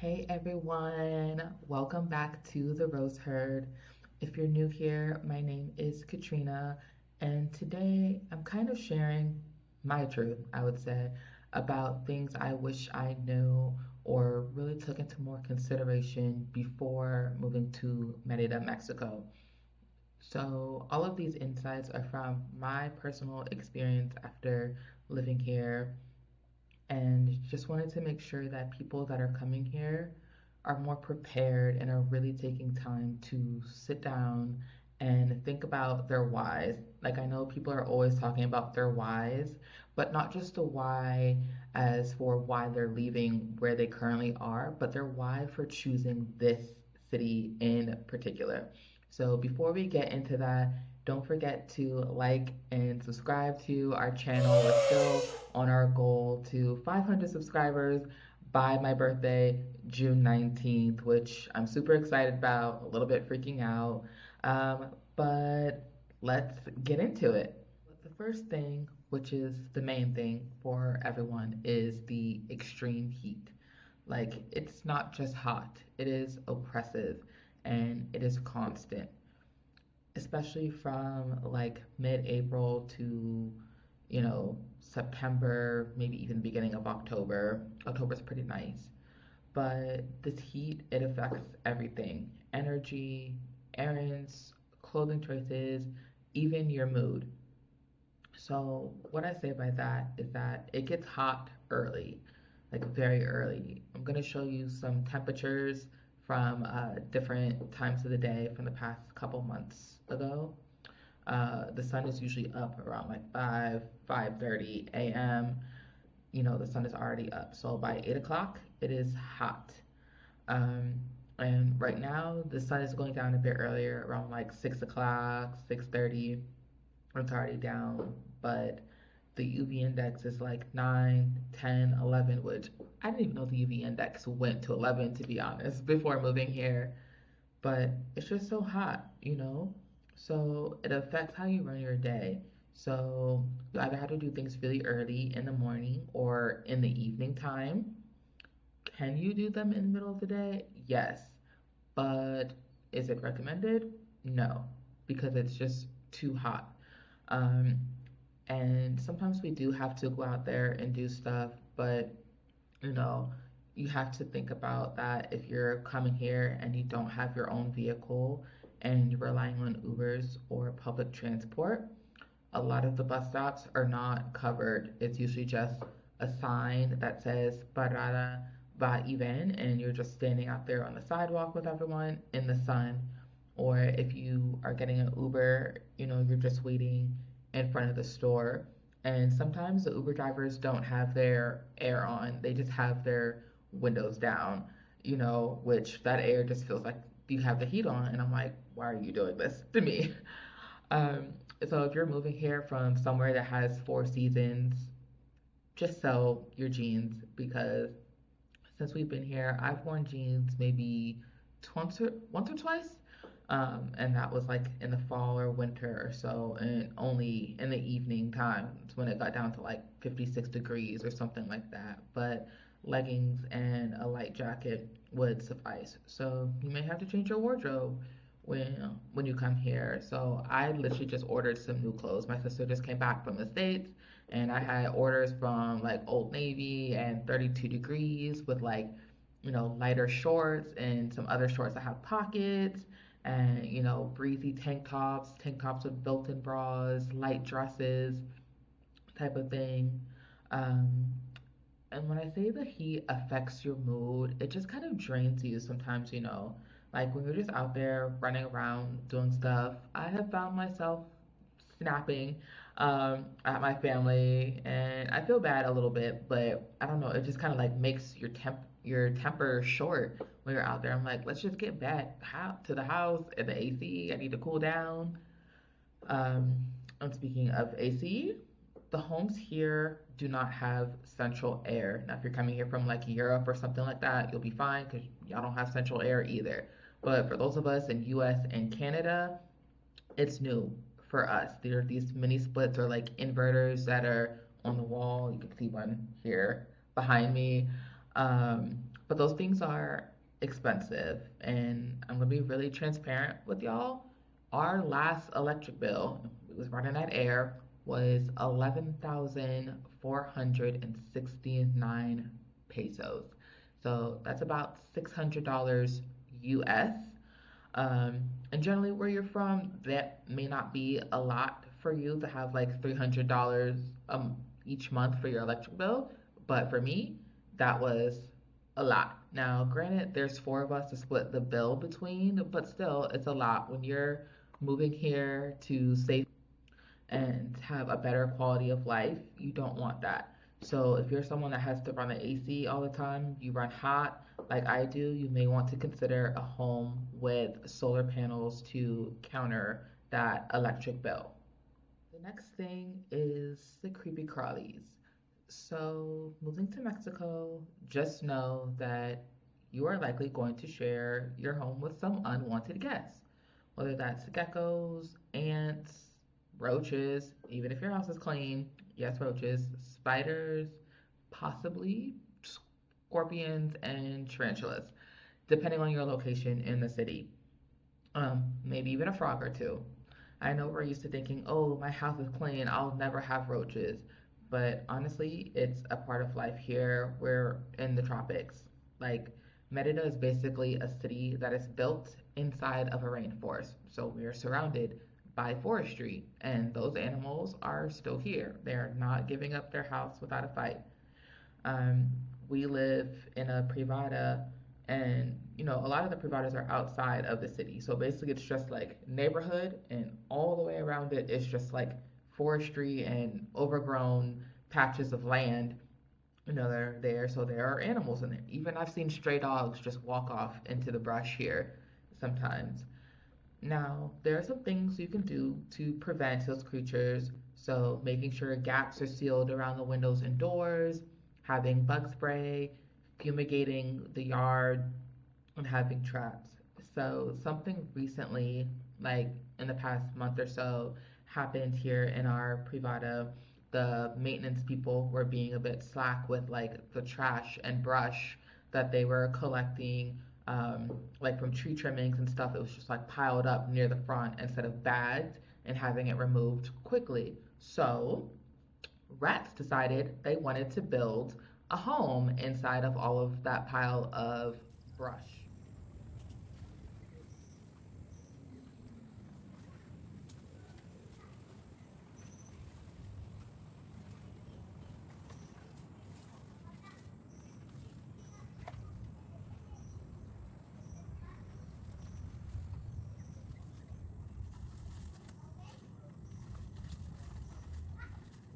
Hey everyone, welcome back to the Rose Herd. If you're new here, my name is Katrina, and today I'm kind of sharing my truth, I would say, about things I wish I knew or really took into more consideration before moving to Mérida, Mexico. So, all of these insights are from my personal experience after living here and just wanted to make sure that people that are coming here are more prepared and are really taking time to sit down and think about their whys. Like, I know people are always talking about their whys, but not just the why as for why they're leaving where they currently are, but their why for choosing this city in particular. So, before we get into that, don't forget to like and subscribe to our channel. We're still on our goal to 500 subscribers by my birthday, June 19th, which I'm super excited about, a little bit freaking out. Um, but let's get into it. The first thing, which is the main thing for everyone, is the extreme heat. Like, it's not just hot, it is oppressive and it is constant, especially from like mid-April to, September, maybe even beginning of October. October's pretty nice. But this heat, it affects everything: energy, errands, clothing choices, even your mood. So, what I say by that is that it gets hot early, like very early. I'm going to show you some temperatures from different times of the day from the past couple months ago. The sun is usually up around like 5:30 a.m. The sun is already up. So by 8 o'clock, it is hot. Um, and right now, the sun is going down a bit earlier, around like 6 o'clock, 6:30. It's already down, but the UV index is like 9, 10, 11, which I didn't even know the UV index went to 11, to be honest, before moving here. But it's just so hot. So it affects how you run your day. So you either have to do things really early in the morning or in the evening time. Can you do them in the middle of the day? Yes. But is it recommended? No, because it's just too hot. Um, and sometimes we do have to go out there and do stuff, but you know, you have to think about that if you're coming here and you don't have your own vehicle and you're relying on Ubers or public transport. A lot of the bus stops are not covered. It's usually just a sign that says Parada va y ven, and you're just standing out there on the sidewalk with everyone in the sun. Or if you are getting an Uber, you're just waiting in front of the store. And sometimes the Uber drivers don't have their air on, they just have their windows down, which that air just feels like you have the heat on. And I'm like, why are you doing this to me? Um, so if you're moving here from somewhere that has four seasons, just sell your jeans because since we've been here, I've worn jeans maybe once or twice. And that was like in the fall or winter or so, and only in the evening times when it got down to like 56 degrees or something like that. But leggings and a light jacket would suffice. So you may have to change your wardrobe when you come here. So I literally just ordered some new clothes. My sister just came back from the States, and I had orders from like Old Navy and 32 degrees with like, lighter shorts and some other shorts that have pockets and, breezy tank tops with built-in bras, light dresses type of thing. Um, and when I say the heat affects your mood, it just kind of drains you sometimes. Like when you're just out there running around doing stuff, I have found myself snapping at my family, and I feel bad a little bit, but I don't know, it just kind of like makes your temper short when you're out there. I'm like, let's just get back to the house and the AC. I need to cool down. Um, and speaking of AC, the homes here do not have central air. Now, if you're coming here from like Europe or something like that, you'll be fine because y'all don't have central air either. But for those of us in US and Canada, it's new for us. There are these mini splits or like inverters that are on the wall. You can see one here behind me. Um, But those things are expensive, and I'm gonna be really transparent with y'all. Our last electric bill, it was running at air, was 11,469 pesos. So that's about $600 US. And generally, where you're from, that may not be a lot for you to have like $300 each month for your electric bill. But for me, that was a lot. Now, granted, there's four of us to split the bill between, but still, it's a lot when you're moving here to save and have a better quality of life. You don't want that. So if you're someone that has to run the AC all the time, you run hot like I do, you may want to consider a home with solar panels to counter that electric bill. The next thing is the creepy crawlies. So, moving to Mexico, just know that you are likely going to share your home with some unwanted guests, whether that's geckos, ants, roaches, even if your house is clean, yes, roaches, spiders, possibly scorpions, and tarantulas, depending on your location in the city. Maybe even a frog or two. I know we're used to thinking, oh, my house is clean, I'll never have roaches. But honestly, it's a part of life here. We're in the tropics. Like, Merida is basically a city that is built inside of a rainforest. So we are surrounded by forestry, and those animals are still here. They're not giving up their house without a fight. Um, we live in a privada, and a lot of the privadas are outside of the city. So basically, it's just like neighborhood, and all the way around it is just like forestry and overgrown patches of land. They're there, so there are animals in there. Even I've seen stray dogs just walk off into the brush here sometimes. Now, there are some things you can do to prevent those creatures. So, making sure gaps are sealed around the windows and doors, having bug spray, fumigating the yard, and having traps. So, something recently, like in the past month or so, happened here in our privada. The maintenance people were being a bit slack with like the trash and brush that they were collecting, like from tree trimmings and stuff. It was just like piled up near the front instead of bagged and having it removed quickly. So rats decided they wanted to build a home inside of all of that pile of brush.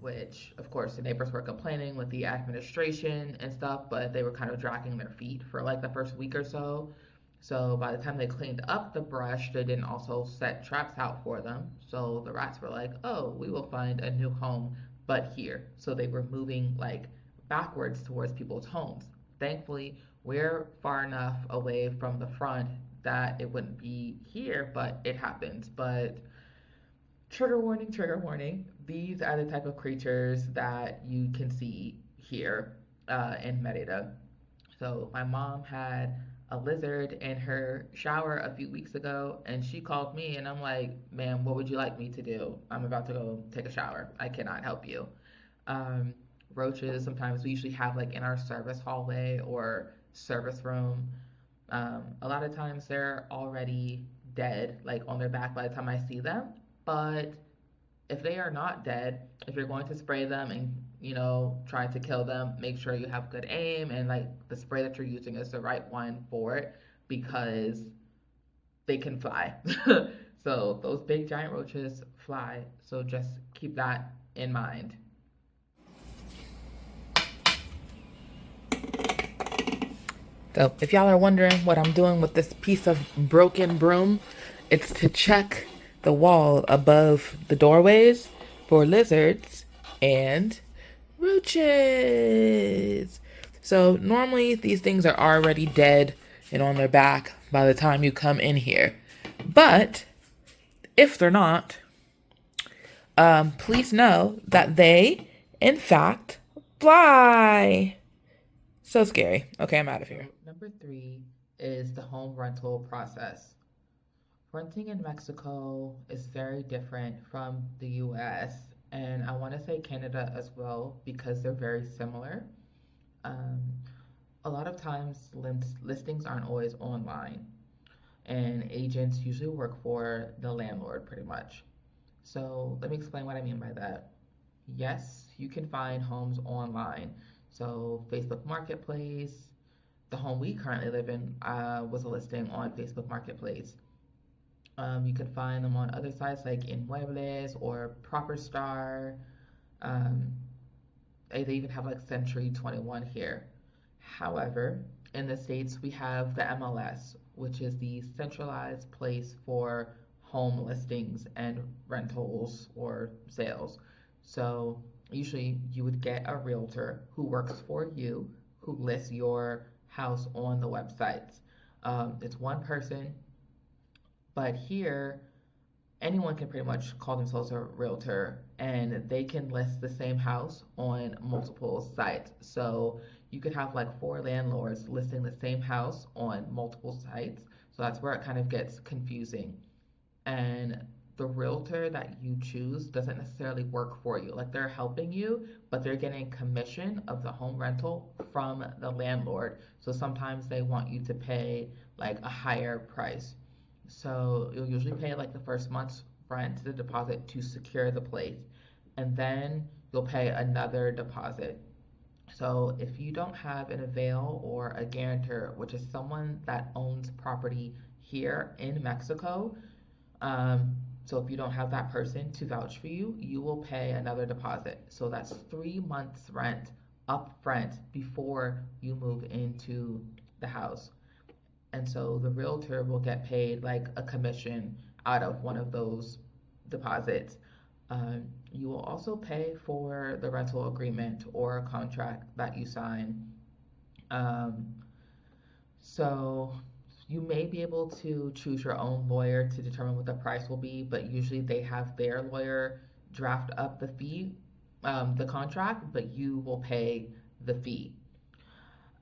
Which, of course, the neighbors were complaining with the administration and stuff, but they were kind of dragging their feet for like the first week or so. So by the time they cleaned up the brush, they didn't also set traps out for them. So the rats were like, oh, we will find a new home, but here. So they were moving like backwards towards people's homes. Thankfully, we're far enough away from the front that it wouldn't be here, but it happens. But trigger warning, trigger warning. These are the type of creatures that you can see here in Merida. So my mom had a lizard in her shower a few weeks ago, and she called me, and I'm like, "Ma'am, what would you like me to do? I'm about to go take a shower. I cannot help you." Um, Roaches. Sometimes we usually have like in our service hallway or service room. A lot of times they're already dead, like on their back by the time I see them. But if they are not dead, if you're going to spray them and try to kill them, make sure you have good aim and like the spray that you're using is the right one for it because they can fly. So those big giant roaches fly. So just keep that in mind. So if y'all are wondering what I'm doing with this piece of broken broom, it's to check the wall above the doorways for lizards and roaches. So normally these things are already dead and on their back by the time you come in here. But if they're not, please know that they, in fact, fly. So scary. Okay, I'm out of here. So, number three is the home rental process. Renting in Mexico is very different from the US, and I want to say Canada as well because they're very similar. Um, a lot of times, listings aren't always online, and agents usually work for the landlord pretty much. So, let me explain what I mean by that. Yes, you can find homes online. So, Facebook Marketplace, the home we currently live in was a listing on Facebook Marketplace. You can find them on other sites like Inmuebles or Proper Star. Um, they even have like Century 21 here. However, in the States, we have the MLS, which is the centralized place for home listings and rentals or sales. So, usually, you would get a realtor who works for you, who lists your house on the websites. It's one person, but here anyone can pretty much call themselves a realtor and they can list the same house on multiple sites. So you could have like four landlords listing the same house on multiple sites. So that's where it kind of gets confusing. And the realtor that you choose doesn't necessarily work for you. Like they're helping you, but they're getting commission of the home rental from the landlord. So sometimes they want you to pay like a higher price. So you'll usually pay like the first month's rent, the deposit to secure the place, and then you'll pay another deposit. So if you don't have an avail or a guarantor, which is someone that owns property here in Mexico, um, so if you don't have that person to vouch for you, you will pay another deposit. So that's 3 months rent up front before you move into the house. And so the realtor will get paid like a commission out of one of those deposits. You will also pay for the rental agreement or contract that you sign. Um, so you may be able to choose your own lawyer to determine what the price will be, but usually they have their lawyer draft up the fee, the contract, but you will pay the fee.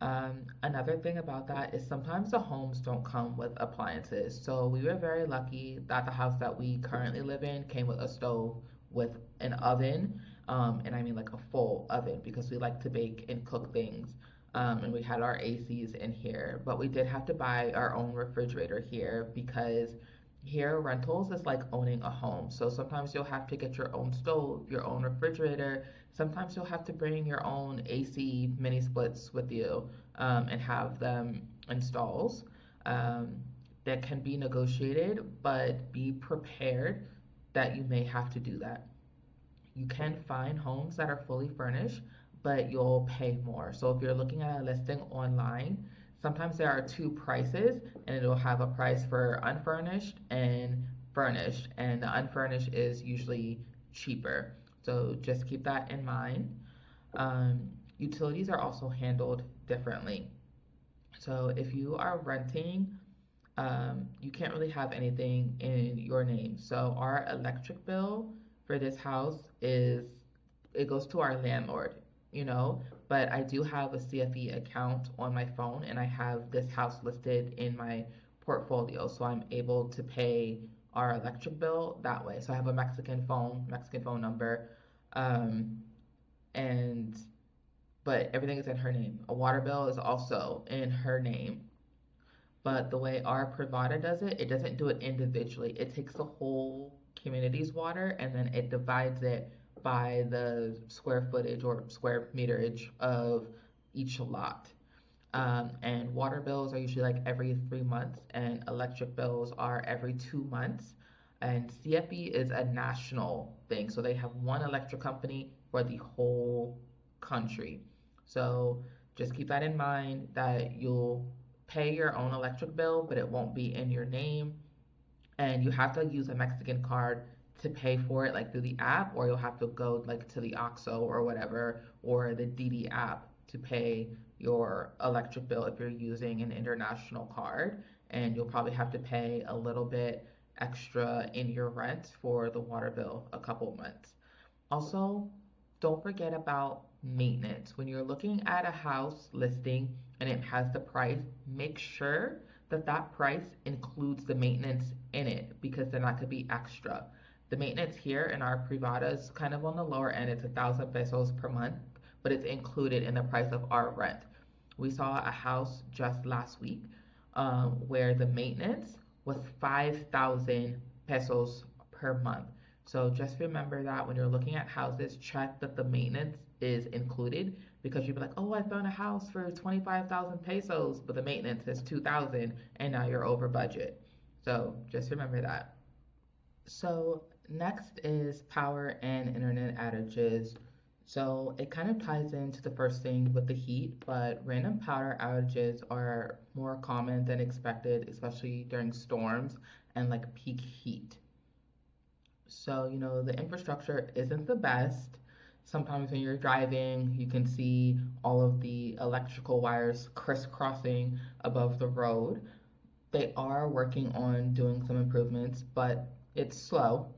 Another thing about that is sometimes the homes don't come with appliances. So we were very lucky that the house that we currently live in came with a stove with an oven, and I mean like a full oven because we like to bake and cook things. And we had our ACs in here, but we did have to buy our own refrigerator here because here rentals is like owning a home. So sometimes you'll have to get your own stove, your own refrigerator. Sometimes you'll have to bring your own AC mini splits with you and have them installed. Um, that can be negotiated, but be prepared that you may have to do that. You can find homes that are fully furnished, but you'll pay more. So if you're looking at a listing online, sometimes there are two prices and it'll have a price for unfurnished and furnished, and the unfurnished is usually cheaper. So just keep that in mind. Utilities are also handled differently. So if you are renting, you can't really have anything in your name. So our electric bill for this house is it goes to our landlord, you know, but I do have a CFE account on my phone and I have this house listed in my portfolio, so I'm able to pay our electric bill that way. So I have a Mexican phone number, um, and but everything is in her name. A water bill is also in her name. But the way our provider does it, it doesn't do it individually. It takes the whole community's water and then it divides it by the square footage or square meterage of each lot. And water bills are usually like every 3 months, and electric bills are every 2 months. And CFE is a national thing, so they have one electric company for the whole country. So just keep that in mind that you'll pay your own electric bill, but it won't be in your name. And you have to use a Mexican card to pay for it, like through the app, or you'll have to go like to the OXXO or whatever, or the DD app to pay your electric bill if you're using an international card. And you'll probably have to pay a little bit extra in your rent for the water bill a couple months. Also, don't forget about maintenance. When you're looking at a house listing and it has the price, make sure that that price includes the maintenance in it, because then that could be extra. The maintenance here in our privada is kind of on the lower end. It's 1,000 pesos per month, but it's included in the price of our rent. We saw a house just last week where the maintenance was 5,000 pesos per month. So just remember that when you're looking at houses, check that the maintenance is included, because you'd be like, oh, I found a house for 25,000 pesos, but the maintenance is 2,000 and now you're over budget. So just remember that. So next is power and internet outages. So it kind of ties into the first thing with the heat, but random power outages are more common than expected, especially during storms and like peak heat. So, the infrastructure isn't the best. Sometimes when you're driving, you can see all of the electrical wires crisscrossing above the road. They are working on doing some improvements, but it's slow.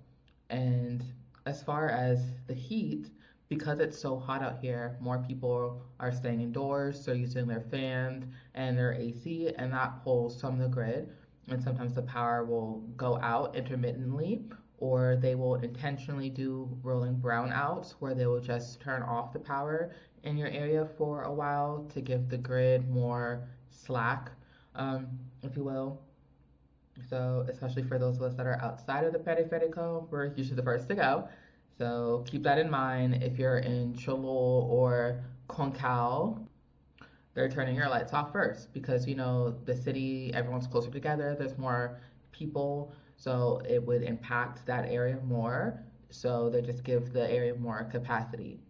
And as far as the heat, because it's so hot out here, more people are staying indoors, so using their fans and their AC, and that pulls from the grid. And sometimes the power will go out intermittently, or they will intentionally do rolling brownouts where they will just turn off the power in your area for a while to give the grid more slack, if you will. So, especially for those of us that are outside of the periférico, we're usually the first to go. So, keep that in mind. If you're in Cholul or Concal, they're turning your lights off first, because, the city, everyone's closer together, there's more people, so it would impact that area more. So, they just give the area more capacity.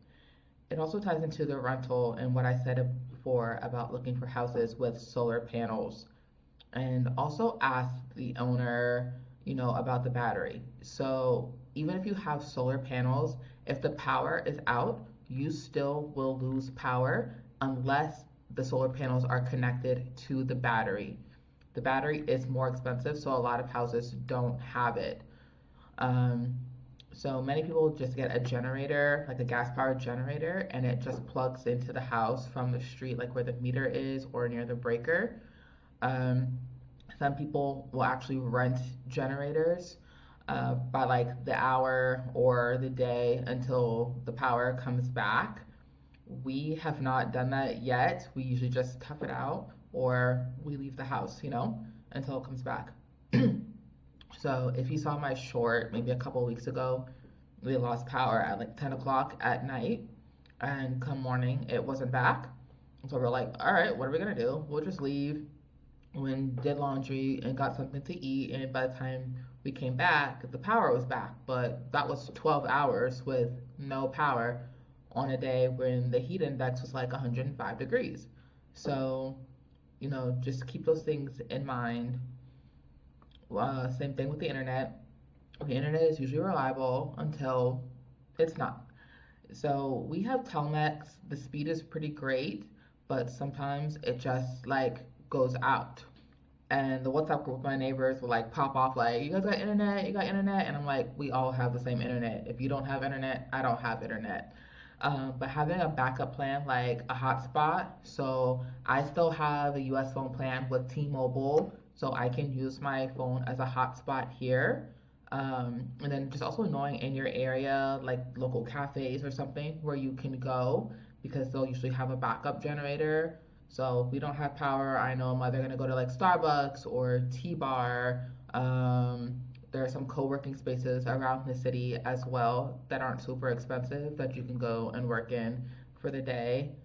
It also ties into the rental and what I said before about looking for houses with solar panels, and also ask the owner, about the battery. So even if you have solar panels, if the power is out, you still will lose power unless the solar panels are connected to the battery. The battery is more expensive, so a lot of houses don't have it. Um, so many people just get a generator, like a gas powered generator, and it just plugs into the house from the street, like where the meter is or near the breaker. Um, some people will actually rent generators by like the hour or the day until the power comes back. We have not done that yet. We usually just tough it out, or we leave the house, until it comes back. So if you saw my short maybe a couple of weeks ago, we lost power at like 10 o'clock at night, and come morning it wasn't back. So we're like, all right, what are we gonna do? We'll just leave. When did laundry and got something to eat, and by the time we came back, the power was back. But that was 12 hours with no power on a day when the heat index was like 105 degrees. So, just keep those things in mind. Same thing with the internet. The internet is usually reliable until it's not. So we have Telmex. The speed is pretty great, but sometimes it just like goes out. And the WhatsApp group with my neighbors will like pop off like, you guys got internet? You got internet? And I'm like, we all have the same internet. If you don't have internet, I don't have internet. But having a backup plan like a hotspot, so I still have a US phone plan with T-Mobile, so I can use my phone as a hotspot here. And then just also knowing in your area, like local cafes or something where you can go, because they'll usually have a backup generator. So if we don't have power, I know I'm either gonna go to like Starbucks or T-Bar. There are some co-working spaces around the city as well that aren't super expensive that you can go and work in for the day.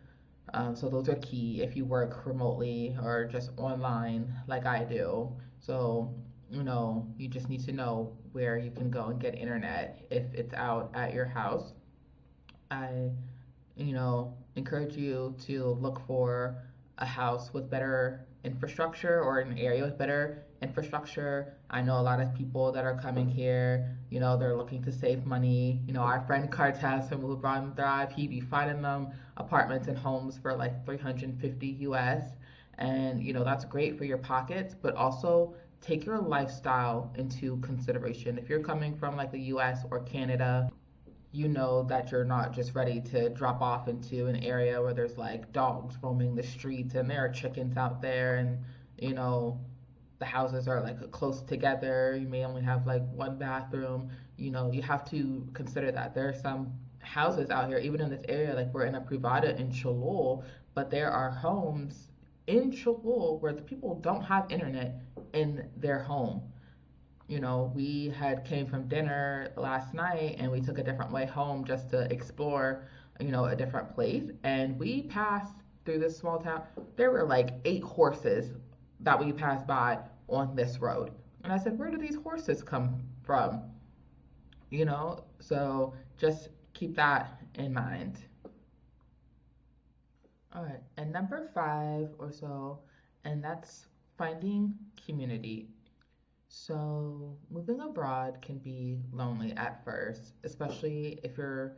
So those are key if you work remotely or just online like I do. So, you just need to know where you can go and get internet if it's out at your house. I, encourage you to look for a house with better infrastructure or an area with better infrastructure. I know a lot of people that are coming here, they're looking to save money. Our friend Cartez from LeBron Drive, he be finding them apartments and homes for like 350 US. And, that's great for your pockets, but also take your lifestyle into consideration. If you're coming from like the US or Canada, you know that you're not just ready to drop off into an area where there's like dogs roaming the streets and there are chickens out there, and you know the houses are like close together. You may only have like one bathroom. You know, you have to consider that there are some houses out here, even in this area, like we're in a privada in Cholul, but there are homes in Cholul where the people don't have internet in their home. You know, we had came from dinner last night and we took a different way home just to explore, you know, a different place. And we passed through this small town. There were like 8 horses that we passed by on this road. And I said, where do these horses come from? You know, so just keep that in mind. All right, and number 5 or so, and that's finding community. So, moving abroad can be lonely at first, especially if you're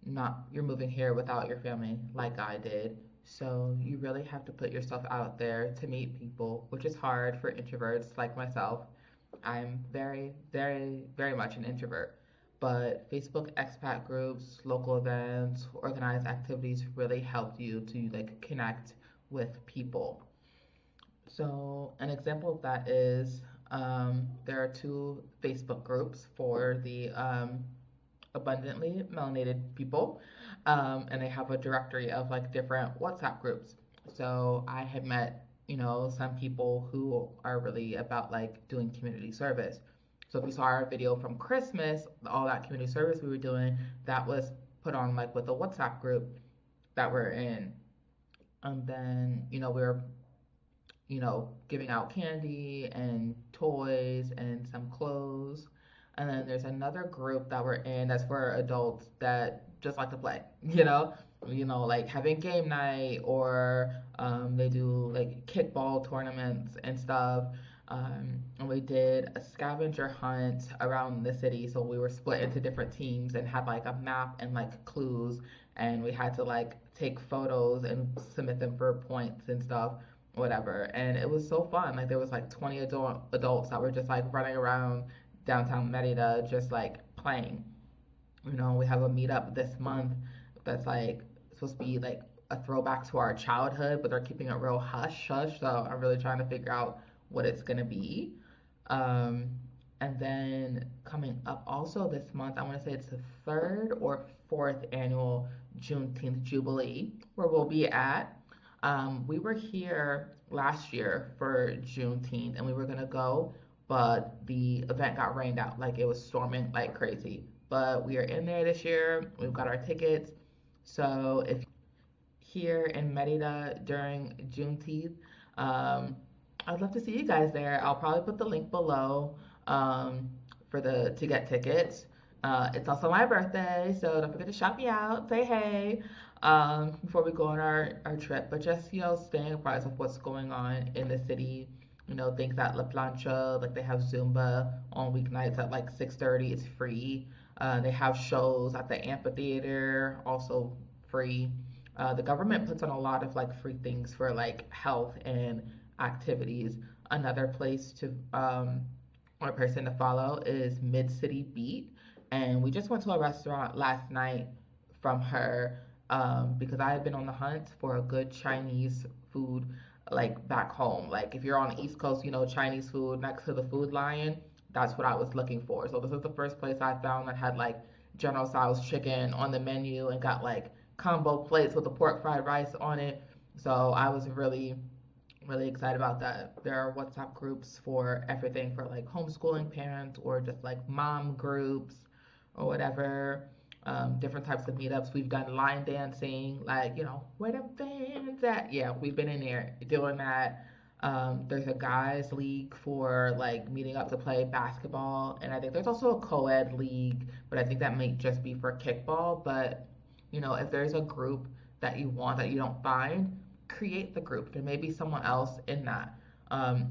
moving here without your family like I did. So, you really have to put yourself out there to meet people, which is hard for introverts like myself. I'm very, very, very much an introvert. But Facebook expat groups, local events, organized activities really help you to like connect with people. So, an example of that is there are 2 Facebook groups for the abundantly melanated people, and they have a directory of like different WhatsApp groups. So, I had met, you know, some people who are really about like doing community service. So, if you saw our video from Christmas, all that community service we were doing, that was put on like with a WhatsApp group that we're in. And then, you know, we were giving out candy and toys and some clothes. And then there's another group that we're in that's for adults that just like to play, like having game night or they do like kickball tournaments and stuff. And we did a scavenger hunt around the city. So we were split into different teams and had like a map and like clues. And we had to like take photos and submit them for points and stuff, whatever. And it was so fun. Like there was like 20 adults that were just like running around downtown Mérida just like playing. We have a meetup this month that's like supposed to be like a throwback to our childhood, but they're keeping it real hush hush. So I'm really trying to figure out what it's gonna be. Um, and then coming up also this month, I want to say it's the third or fourth annual Juneteenth Jubilee where we'll be at. We were here last year for Juneteenth and we were gonna go, but the event got rained out. Like it was storming like crazy. But we are in there this year. We've got our tickets. So if here in Merida during Juneteenth, um, I'd love to see you guys there. I'll probably put the link below for the to get tickets. It's also my birthday, so don't forget to shout me out, say hey, before we go on our trip. But just, staying apprised of what's going on in the city. Things at La Plancha, like they have Zumba on weeknights at like 6:30. It's free. They have shows at the amphitheater, also free. The government puts on a lot of like free things for like health and activities. Another place to or person to follow is Mid City Beat, and we just went to a restaurant last night from her because I had been on the hunt for a good Chinese food like back home. Like if you're on the East Coast, Chinese food next to the Food Lion, that's what I was looking for. So this is the first place I found that had like General Tso's chicken on the menu and got like combo plates with the pork fried rice on it. So I was really really excited about that. There are WhatsApp groups for everything for like homeschooling parents or just like mom groups or whatever. Different types of meetups. We've done line dancing, like, where the fans at? Yeah, we've been in there doing that. There's a guys league for like meeting up to play basketball, and I think there's also a co-ed league, but I think that might just be for kickball. But if there's a group that you want that you don't find, create the group. There may be someone else in that.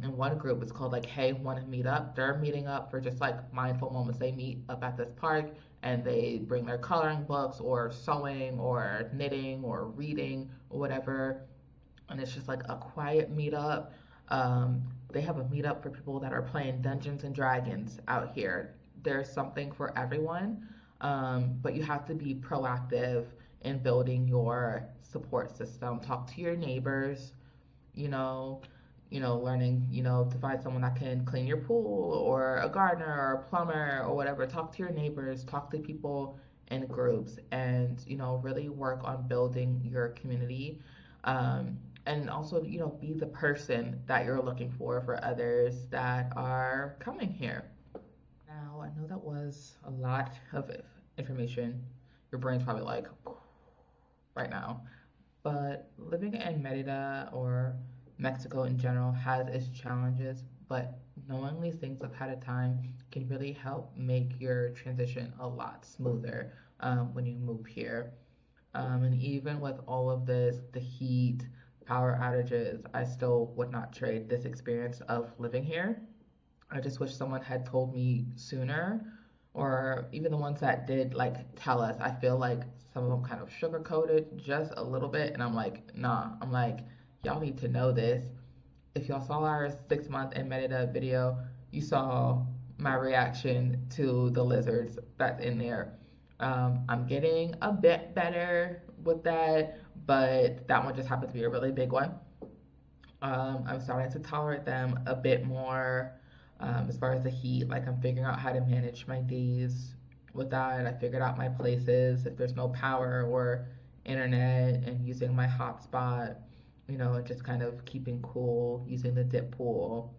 In one group, it's called like Hey, Want to Meet Up? They're meeting up for just like mindful moments. They meet up at this park and they bring their coloring books or sewing or knitting or reading or whatever. And it's just like a quiet meetup. They have a meetup for people that are playing Dungeons and Dragons out here. There's something for everyone. But you have to be proactive in building your support system. Talk to your neighbors, you know, learning, to find someone that can clean your pool or a gardener or a plumber or whatever. Talk to your neighbors, talk to people in groups, and, really work on building your community. Um, and also, be the person that you're looking for others that are coming here. Now, I know that was a lot of information. Your brain's probably like right now. But living in Merida or Mexico in general has its challenges, but knowing these things ahead of time can really help make your transition a lot smoother when you move here. And even with all of this, the heat, power outages, I still would not trade this experience of living here. I just wish someone had told me sooner, or even the ones that did like tell us. I feel like some of them kind of sugarcoated just a little bit, and I'm like, nah. I'm like, y'all need to know this. If y'all saw our 6 month in Merida video, you saw my reaction to the lizards that's in there. I'm getting a bit better with that, but that one just happened to be a really big one. I'm starting to tolerate them a bit more. As far as the heat, like I'm figuring out how to manage my days with that. I figured out my places if there's no power or internet, and using my hotspot, and just kind of keeping cool using the dip pool.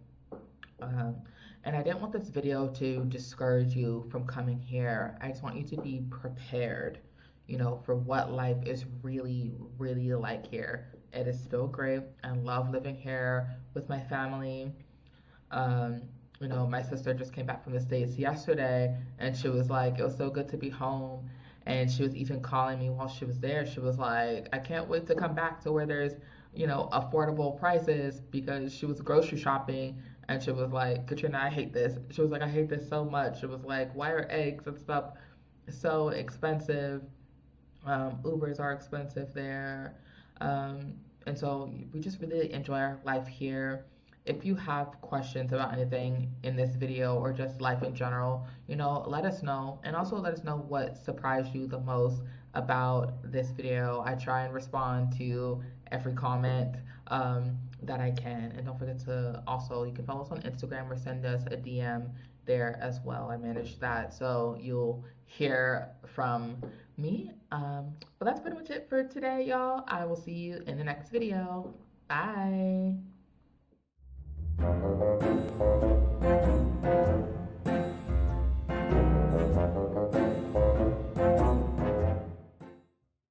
Um, and I didn't want this video to discourage you from coming here. I just want you to be prepared, for what life is really, really like here. It is still great. I love living here with my family. Um, my sister just came back from the States yesterday, and she was like, it was so good to be home. And she was even calling me while she was there. She was like, I can't wait to come back to where there's, affordable prices, because she was grocery shopping, and she was like, Katrina, I hate this. She was like, I hate this so much. It was like, why are eggs and stuff so expensive? Ubers are expensive there. Um, and so we just really enjoy our life here. If you have questions about anything in this video or just life in general, let us know. And also let us know what surprised you the most about this video. I try and respond to every comment that I can. And don't forget to also, you can follow us on Instagram or send us a DM there as well. I manage that. So you'll hear from me. But that's pretty much it for today, y'all. I will see you in the next video. Bye.